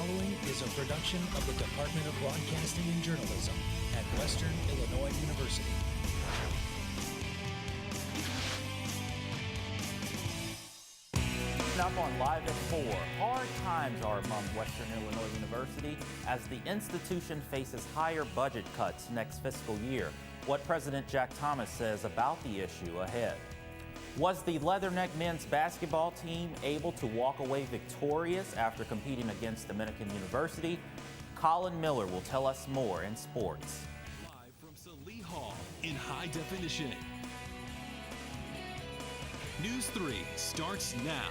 following is a production of the Department of Broadcasting and Journalism at Western Illinois University. Up on Live at 4, hard times are among Western Illinois University as the institution faces higher budget cuts next fiscal year. What President Jack Thomas says about the issue ahead. Was the Leatherneck men's basketball team able to walk away victorious after competing against Dominican University? Colin Miller will tell us more in sports. Live from Salee Hall in high definition. News 3 starts now.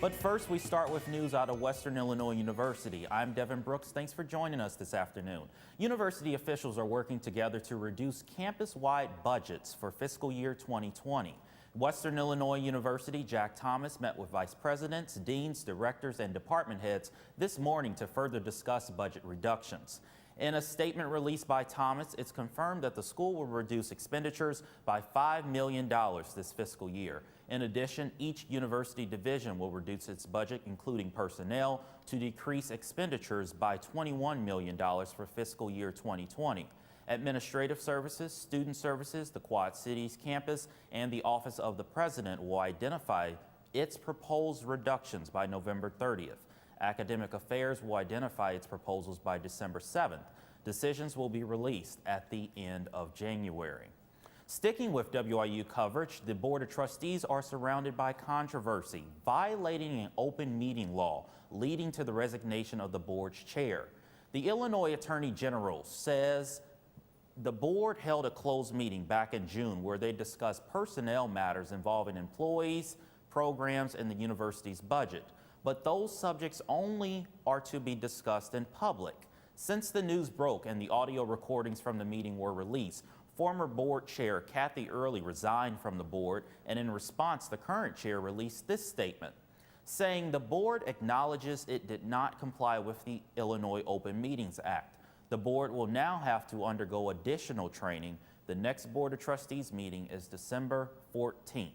But first, we start with news out of Western Illinois University. I'm Devin Brooks. Thanks for joining us this afternoon. University officials are working together to reduce campus-wide budgets for fiscal year 2020. Western Illinois University Jack Thomas met with vice presidents, deans, directors, and department heads this morning to further discuss budget reductions. In a statement released by Thomas, it's confirmed that the school will reduce expenditures by $5 million this fiscal year. In addition, each university division will reduce its budget, including personnel, to decrease expenditures by $21 million for fiscal year 2020. Administrative services, student services, the Quad Cities campus, and the Office of the President will identify its proposed reductions by November 30th. Academic Affairs will identify its proposals by December 7th. Decisions will be released at the end of January. Sticking with WIU coverage, the Board of Trustees are surrounded by controversy, violating an open meeting law, leading to the resignation of the board's chair. The Illinois Attorney General says the board held a closed meeting back in June where they discussed personnel matters involving employees, programs, and the university's budget. But those subjects only are to be discussed in public. Since the news broke and the audio recordings from the meeting were released, former board chair Kathy Early resigned from the board, and in response, the current chair released this statement, saying the board acknowledges it did not comply with the Illinois Open Meetings Act. The board will now have to undergo additional training. The next Board of Trustees meeting is December 14th.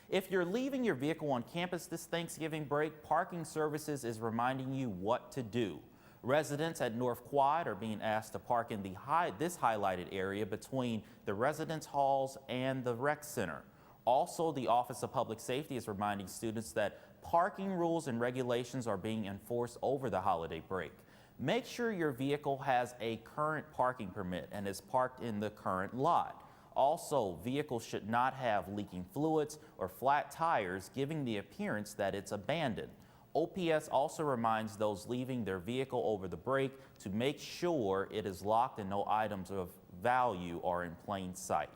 If you're leaving your vehicle on campus this Thanksgiving break, Parking Services is reminding you what to do. Residents at North Quad are being asked to park in this highlighted area between the residence halls and the rec center. Also, the Office of Public Safety is reminding students that parking rules and regulations are being enforced over the holiday break. Make sure your vehicle has a current parking permit and is parked in the current lot. Also, vehicles should not have leaking fluids or flat tires, giving the appearance that it's abandoned. OPS also reminds those leaving their vehicle over the break to make sure it is locked and no items of value are in plain sight.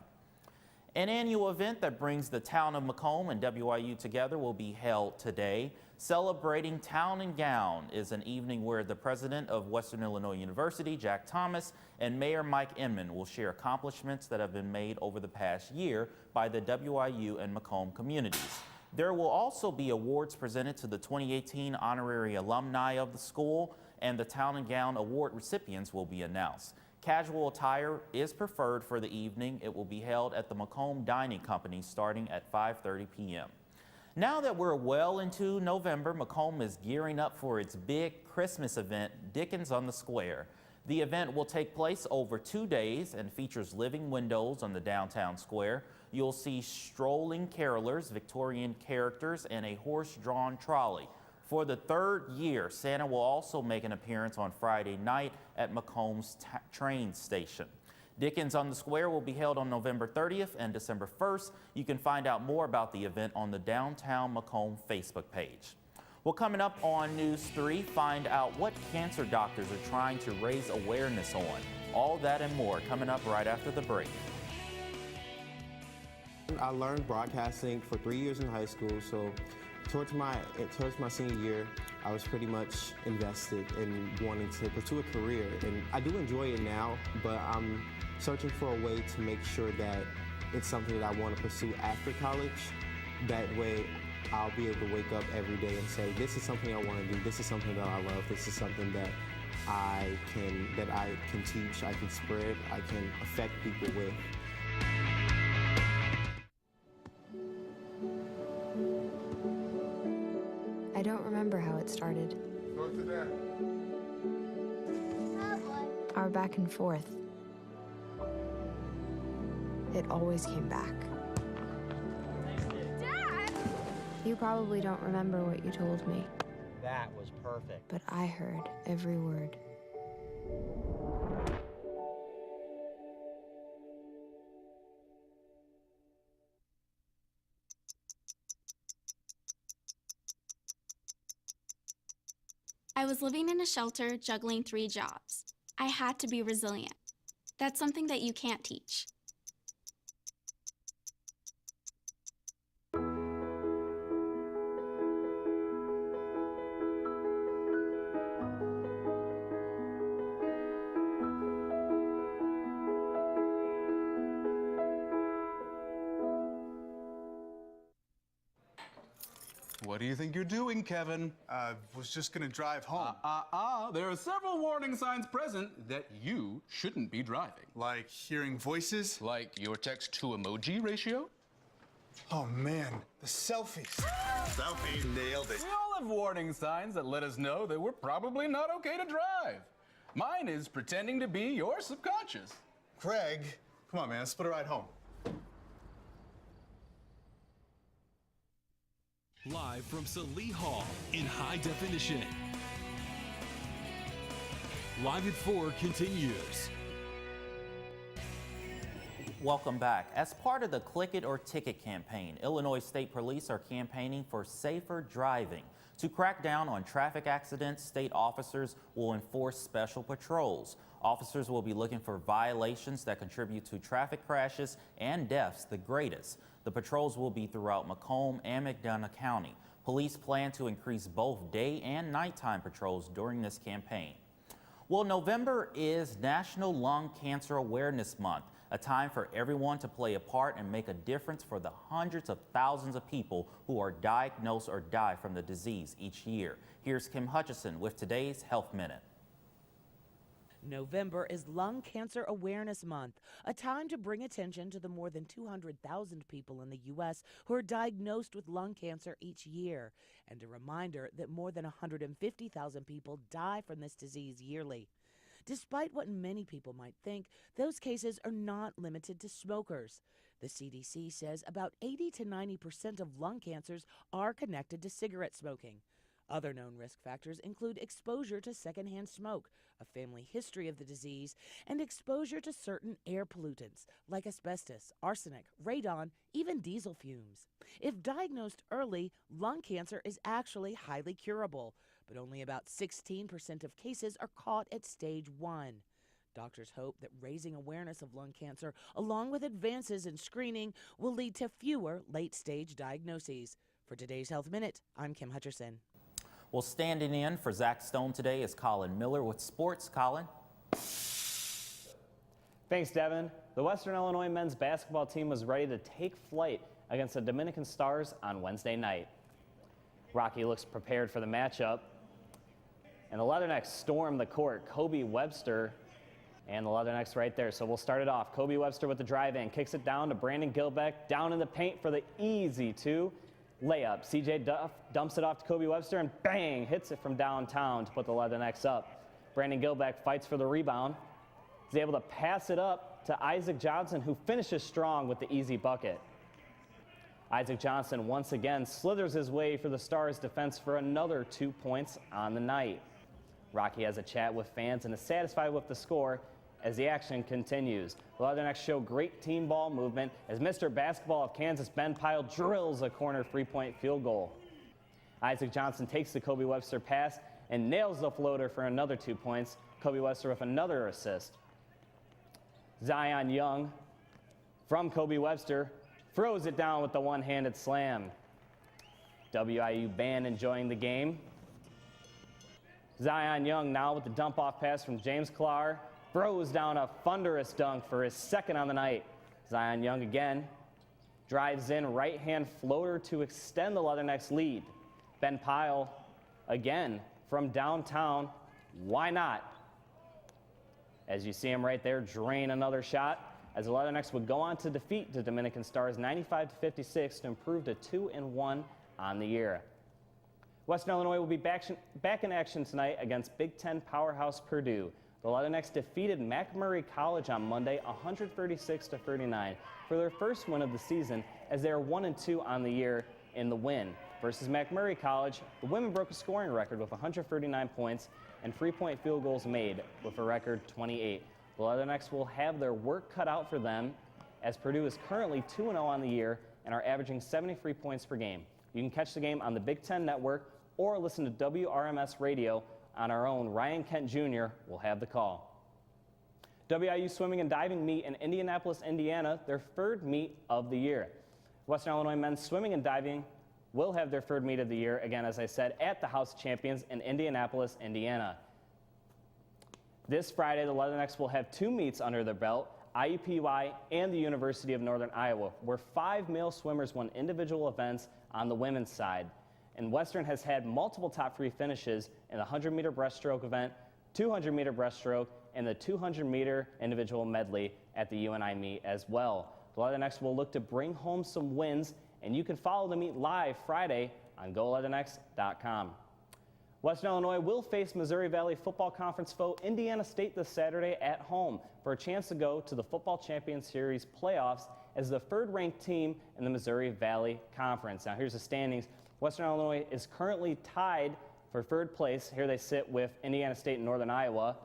An annual event that brings the town of Macomb and WIU together will be held today. Celebrating Town and Gown is an evening where the president of Western Illinois University, Jack Thomas, and Mayor Mike Inman will share accomplishments that have been made over the past year by the WIU and Macomb communities. There will also be awards presented to the 2018 honorary alumni of the school, and the Town and Gown award recipients will be announced. Casual attire is preferred for the evening. It will be held at the Macomb Dining Company starting at 5:30 p.m. Now that we're well into November, Macomb is gearing up for its big Christmas event, Dickens on the Square. The event will take place over 2 days and features living windows on the downtown square. You'll see strolling carolers, Victorian characters, and a horse-drawn trolley. For the third year, Santa will also make an appearance on Friday night at Macomb's train station. Dickens on the Square will be held on November 30th and December 1st. You can find out more about the event on the Downtown Macomb Facebook page. Well, coming up on News 3, find out what cancer doctors are trying to raise awareness on. All that and more coming up right after the break. I learned broadcasting for 3 years in high school, so towards my senior year, I was pretty much invested in wanting to pursue a career. And I do enjoy it now, but I'm searching for a way to make sure that it's something that I want to pursue after college. That way, I'll be able to wake up every day and say, this is something I want to do, this is something that I love, this is something that I can teach, I can spread, I can affect people with. I don't remember how it started. North of that. Our back and forth. It always came back. Dad! You probably don't remember what you told me, That was perfect. but I heard every word. I was living in a shelter, juggling 3 jobs. I had to be resilient. That's something that you can't teach. What do you think you're doing, Kevin? Was just gonna drive home. There are several warning signs present that you shouldn't be driving. Like hearing voices? Like your text to emoji ratio? Oh man, the selfies. Selfie nailed it. We all have warning signs that let us know that we're probably not okay to drive. Mine is pretending to be your subconscious. Craig, come on man, let's split a ride home. Live from Salee Hall in high definition. Live at 4 continues. Welcome back. As part of the Click It or Ticket campaign, Illinois State Police are campaigning for safer driving. To crack down on traffic accidents, state officers will enforce special patrols. Officers will be looking for violations that contribute to traffic crashes and deaths the greatest. The patrols will be throughout Macomb and McDonough County. Police plan to increase both day and nighttime patrols during this campaign. Well, November is National Lung Cancer Awareness Month, a time for everyone to play a part and make a difference for the hundreds of thousands of people who are diagnosed or die from the disease each year. Here's Kim Hutchison with today's Health Minute. November is Lung Cancer Awareness Month, a time to bring attention to the more than 200,000 people in the U.S. who are diagnosed with lung cancer each year, and a reminder that more than 150,000 people die from this disease yearly. Despite what many people might think, those cases are not limited to smokers. The CDC says about 80 to 90% of lung cancers are connected to cigarette smoking. Other known risk factors include exposure to secondhand smoke, a family history of the disease, and exposure to certain air pollutants like asbestos, arsenic, radon, even diesel fumes. If diagnosed early, lung cancer is actually highly curable, but only about 16% of cases are caught at stage 1. Doctors hope that raising awareness of lung cancer, along with advances in screening, will lead to fewer late-stage diagnoses. For today's Health Minute, I'm Kim Hutcherson. Well, standing in for Zach Stone today is Colin Miller with sports. Colin. Thanks, Devin. The Western Illinois men's basketball team was ready to take flight against the Dominican Stars on Wednesday night. Rocky looks prepared for the matchup, and the Leathernecks storm the court. Kobe Webster and the Leathernecks right there. So we'll start it off. Kobe Webster with the drive-in, kicks it down to Brandon Gilbeck, down in the paint for the easy 2. Layup. CJ Duff dumps it off to Kobe Webster and bang, hits it from downtown to put the Leathernecks up. Brandon Gilbeck fights for the rebound. He's able to pass it up to Isaac Johnson, who finishes strong with the easy bucket. Isaac Johnson once again slithers his way for the Stars defense for another 2 points on the night. Rocky has a chat with fans and is satisfied with the score as the action continues. The Leathernecks show great team ball movement as Mr. Basketball of Kansas, Ben Pyle, drills a corner 3-point field goal. Isaac Johnson takes the Kobe Webster pass and nails the floater for another 2 points. Kobe Webster with another assist. Zion Young from Kobe Webster throws it down with the one-handed slam. WIU band enjoying the game. Zion Young now with the dump-off pass from James Clark. Throws down a thunderous dunk for his second on the night. Zion Young again drives in right-hand floater to extend the Leathernecks lead. Ben Pyle again from downtown. Why not? As you see him right there drain another shot, as the Leathernecks would go on to defeat the Dominican Stars 95-56 to improve to 2-1 on the year. Western Illinois will be back in action tonight against Big Ten powerhouse Purdue. The Leathernecks defeated McMurray College on Monday 136-39 for their first win of the season, as they are 1-2 on the year in the win. Versus McMurray College, the women broke a scoring record with 139 points and 3-point field goals made with a record 28. The Leathernecks will have their work cut out for them, as Purdue is currently 2-0 on the year and are averaging 73 points per game. You can catch the game on the Big Ten Network or listen to WRMS Radio. On our own, Ryan Kent Jr. will have the call. WIU swimming and diving meet in Indianapolis, Indiana, their third meet of the year. Western Illinois men's swimming and diving will have their third meet of the year, again, as I said, at the House of Champions in Indianapolis, Indiana. This Friday, the Leathernecks will have two meets under their belt, IUPUI and the University of Northern Iowa, where 5 male swimmers won individual events on the women's side. And Western has had multiple top 3 finishes in the 100-meter breaststroke event, 200-meter breaststroke, and the 200-meter individual medley at the UNI meet as well. The Leathernecks will look to bring home some wins, and you can follow the meet live Friday on GoLeathernecks.com. Western Illinois will face Missouri Valley Football Conference foe Indiana State this Saturday at home for a chance to go to the Football Champions Series playoffs as the third-ranked team in the Missouri Valley Conference. Now here's the standings. Western Illinois is currently tied for third place. Here they sit with Indiana State and Northern Iowa.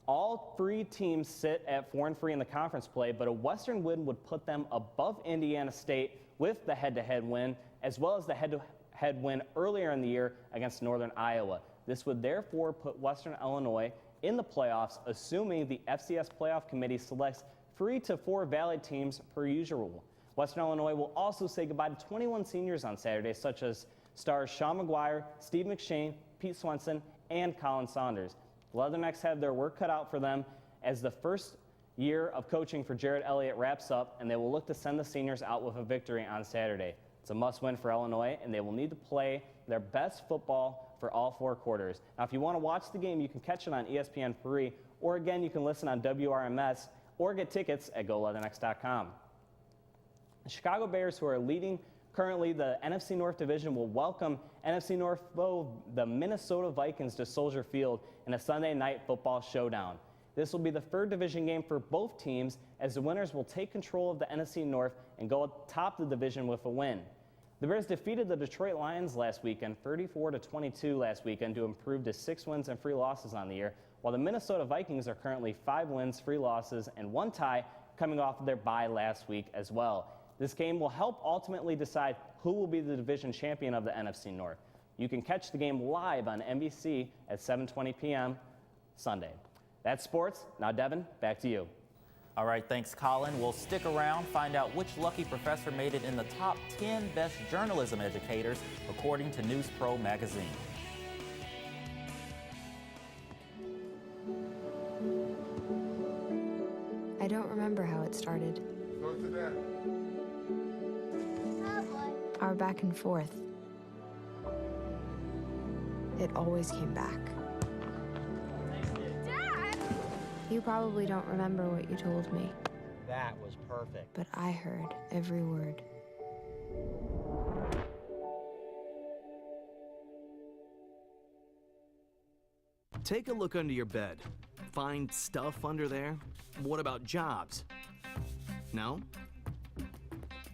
All 3 teams sit at 4-3 in the conference play, but a Western win would put them above Indiana State with the head-to-head win, as well as the head-to-head win earlier in the year against Northern Iowa. This would therefore put Western Illinois in the playoffs, assuming the FCS Playoff Committee selects 3 to 4 Valley teams per usual. Western Illinois will also say goodbye to 21 seniors on Saturday, such as stars Sean McGuire, Steve McShane, Pete Swenson, and Colin Saunders. The Leathernecks have their work cut out for them as the first year of coaching for Jared Elliott wraps up, and they will look to send the seniors out with a victory on Saturday. It's a must-win for Illinois, and they will need to play their best football for all 4 quarters. Now, if you want to watch the game, you can catch it on ESPN3, or again, you can listen on WRMS, or get tickets at GoLeathernecks.com. The Chicago Bears, who are leading currently the NFC North Division, will welcome NFC North foe, the Minnesota Vikings, to Soldier Field in a Sunday night football showdown. This will be the 3rd division game for both teams, as the winners will take control of the NFC North and go atop the division with a win. The Bears defeated the Detroit Lions last weekend, 34-22 last weekend, to improve to 6 wins and 3 losses on the year, while the Minnesota Vikings are currently 5 wins, 3 losses, and 1 tie, coming off of their bye last week as well. This game will help ultimately decide who will be the division champion of the NFC North. You can catch the game live on NBC at 7:20 p.m. Sunday. That's sports. Now, Devin, back to you. All right, thanks, Colin. We'll stick around, find out which lucky professor made it in the top 10 best journalism educators, according to NEWS3 magazine. I don't remember how it started. Our back and forth. It always came back. Dad! You probably don't remember what you told me, That was perfect. but I heard every word. Take a look under your bed. Find stuff under there? What about jobs? No?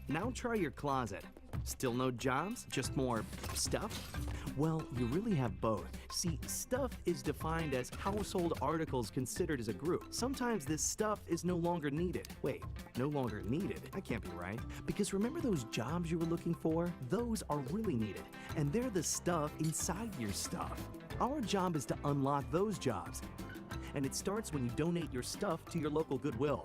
Now try your closet. Still no jobs? Just more stuff? Well, you really have both. See, stuff is defined as household articles considered as a group. Sometimes this stuff is no longer needed. Wait, no longer needed? That can't be right. Because remember those jobs you were looking for? Those are really needed, and they're the stuff inside your stuff. Our job is to unlock those jobs, and it starts when you donate your stuff to your local Goodwill.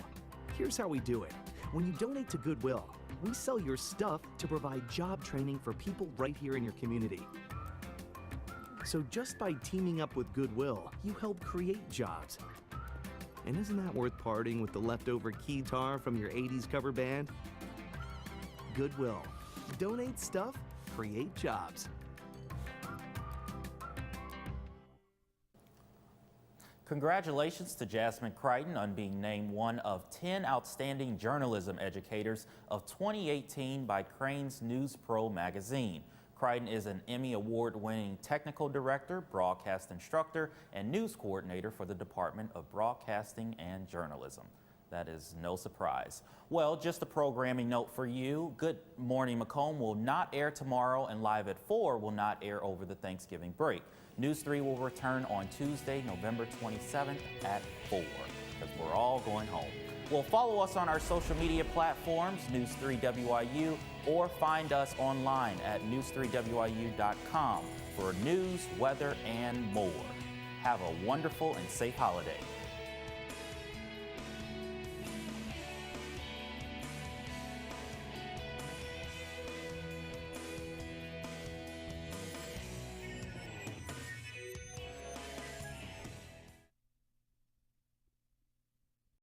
Here's how we do it. When you donate to Goodwill, we sell your stuff to provide job training for people right here in your community. So just by teaming up with Goodwill, you help create jobs. And isn't that worth parting with the leftover keytar from your 80s cover band? Goodwill. Donate stuff, create jobs. Congratulations to Jasmine Crichton on being named one of 10 outstanding journalism educators of 2018 by Crain's NEWS3 magazine. Crichton is an Emmy Award-winning technical director, broadcast instructor, and news coordinator for the Department of Broadcasting and Journalism. That is no surprise. Well, just a programming note for you. Good Morning Macomb will not air tomorrow, and Live at 4 will not air over the Thanksgiving break. News 3 will return on Tuesday, November 27th at 4, because we're all going home. Well, follow us on our social media platforms, News3 WIU, or find us online at news3wiu.com for news, weather, and more. Have a wonderful and safe holiday.